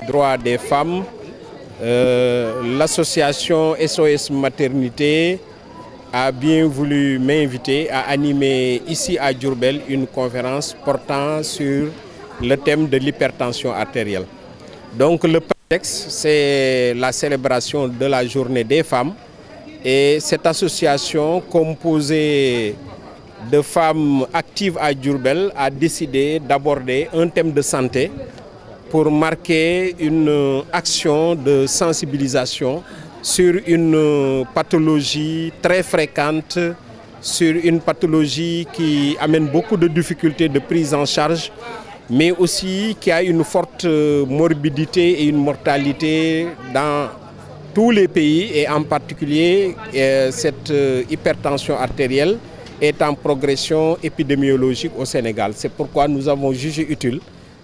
droits des femmes, l'association SOS Maternité a bien voulu m'inviter à animer ici à Diourbel une conférence portant sur le thème de l'hypertension artérielle. Donc le prétexte, c'est la célébration de la journée des femmes et cette association composée de femmes actives à Diourbel a décidé d'aborder un thème de santé pour marquer une action de sensibilisation sur une pathologie très fréquente, sur une pathologie qui amène beaucoup de difficultés de prise en charge, mais aussi qui a une forte morbidité et une mortalité dans tous les pays et en particulier cette hypertension artérielle est en progression épidémiologique au Sénégal. C'est pourquoi nous avons jugé utile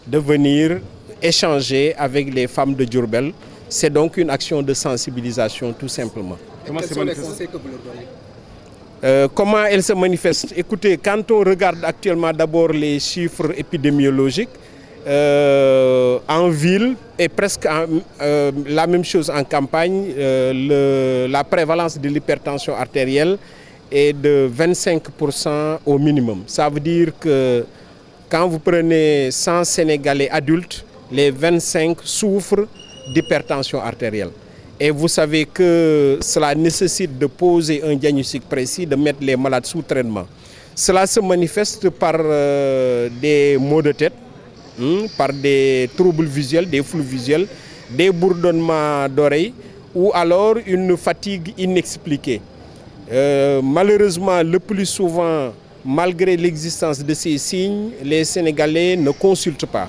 de venir échanger avec les femmes de Diourbel. C'est donc une action de sensibilisation tout simplement. Quels sont les conseils que vous leur donnez? Comment elle se manifeste? Écoutez, quand on regarde actuellement d'abord les chiffres épidémiologiques, en ville et presque la même chose en campagne, la prévalence de l'hypertension artérielle est de 25% au minimum. Ça veut dire que quand vous prenez 100 Sénégalais adultes, les 25 souffrent d'hypertension artérielle. Et vous savez que cela nécessite de poser un diagnostic précis, de mettre les malades sous traitement. Cela se manifeste par des maux de tête, par des troubles visuels, des flous visuels, des bourdonnements d'oreilles ou alors une fatigue inexpliquée. Malheureusement, le plus souvent, malgré l'existence de ces signes, les Sénégalais ne consultent pas.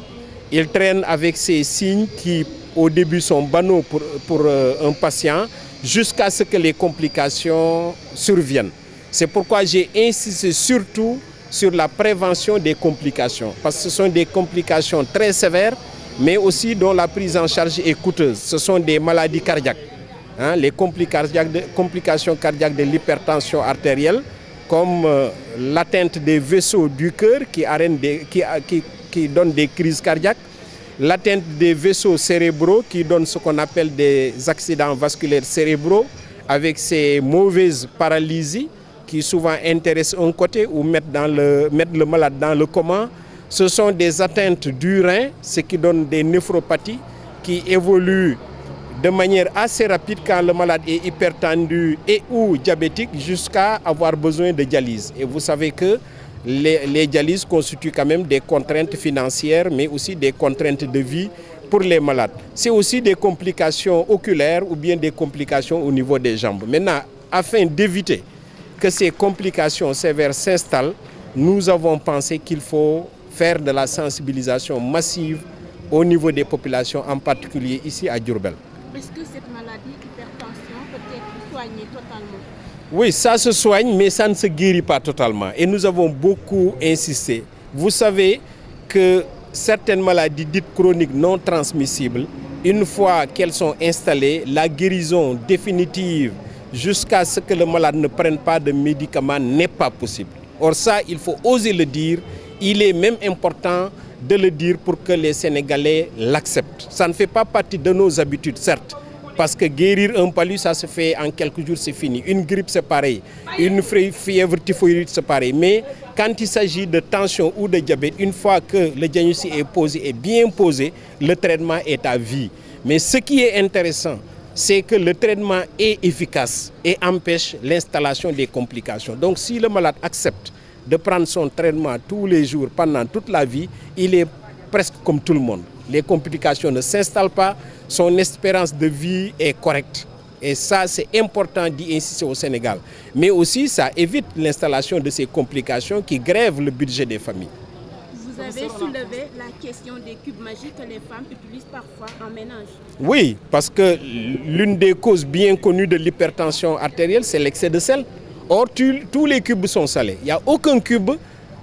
Ils traînent avec ces signes qui, au début, sont banaux pour un patient, jusqu'à ce que les complications surviennent. C'est pourquoi j'ai insisté surtout sur la prévention des complications, parce que ce sont des complications très sévères, mais aussi dont la prise en charge est coûteuse. Ce sont des maladies cardiaques. Les complications cardiaques de l'hypertension artérielle, comme l'atteinte des vaisseaux du cœur qui donnent des crises cardiaques, l'atteinte des vaisseaux cérébraux qui donnent ce qu'on appelle des accidents vasculaires cérébraux avec ces mauvaises paralysies qui souvent intéressent un côté ou mettent le malade dans le coma. Ce sont des atteintes du rein, ce qui donne des néphropathies qui évoluent de manière assez rapide quand le malade est hypertendu et ou diabétique jusqu'à avoir besoin de dialyse. Et vous savez que les dialyses constituent quand même des contraintes financières, mais aussi des contraintes de vie pour les malades. C'est aussi des complications oculaires ou bien des complications au niveau des jambes. Maintenant, afin d'éviter que ces complications sévères s'installent, nous avons pensé qu'il faut faire de la sensibilisation massive au niveau des populations, en particulier ici à Diourbel. Est-ce que cette maladie, hypertension, peut être soignée totalement? Oui, ça se soigne, mais ça ne se guérit pas totalement. Et nous avons beaucoup insisté. Vous savez que certaines maladies dites chroniques non transmissibles, une fois qu'elles sont installées, la guérison définitive jusqu'à ce que le malade ne prenne pas de médicaments n'est pas possible. Or ça, il faut oser le dire. Il est même important de le dire pour que les Sénégalais l'acceptent. Ça ne fait pas partie de nos habitudes, certes, parce que guérir un palu, ça se fait en quelques jours, c'est fini. Une grippe, c'est pareil. Une fièvre typhoïde, c'est pareil. Mais quand il s'agit de tension ou de diabète, une fois que le diagnostic est posé et bien posé, le traitement est à vie. Mais ce qui est intéressant, c'est que le traitement est efficace et empêche l'installation des complications. Donc si le malade accepte de prendre son traitement tous les jours pendant toute la vie, il est presque comme tout le monde. Les complications ne s'installent pas, son espérance de vie est correcte. Et ça, c'est important d'y insister au Sénégal. Mais aussi, ça évite l'installation de ces complications qui grèvent le budget des familles. Vous avez soulevé la question des cubes magiques que les femmes utilisent parfois en ménage. Oui, parce que l'une des causes bien connues de l'hypertension artérielle, c'est l'excès de sel. Or, tous les cubes sont salés. Il n'y a aucun cube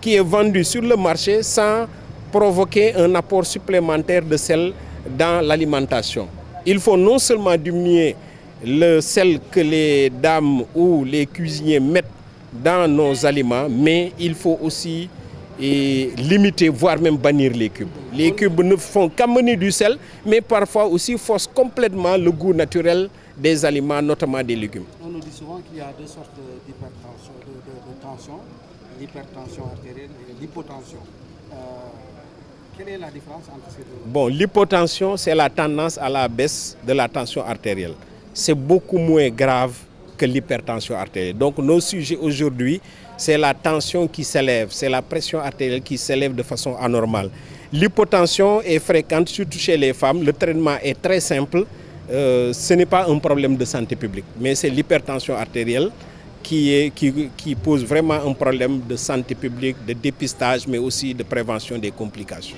qui est vendu sur le marché sans provoquer un apport supplémentaire de sel dans l'alimentation. Il faut non seulement diminuer le sel que les dames ou les cuisiniers mettent dans nos aliments, mais il faut aussi et limiter, voire même bannir les cubes. Les cubes ne font qu'amener du sel, mais parfois aussi faussent complètement le goût naturel des aliments, notamment des légumes. On nous dit souvent qu'il y a deux sortes d'hypertension, de tension, l'hypertension artérielle et l'hypotension. Quelle est la différence entre ces deux? Bon, l'hypotension, c'est la tendance à la baisse de la tension artérielle. C'est beaucoup moins grave que l'hypertension artérielle. Donc nos sujets aujourd'hui, c'est la tension qui s'élève, c'est la pression artérielle qui s'élève de façon anormale. L'hypotension est fréquente, surtout chez les femmes. Le traitement est très simple. Ce n'est pas un problème de santé publique, mais c'est l'hypertension artérielle qui pose vraiment un problème de santé publique, de dépistage, mais aussi de prévention des complications.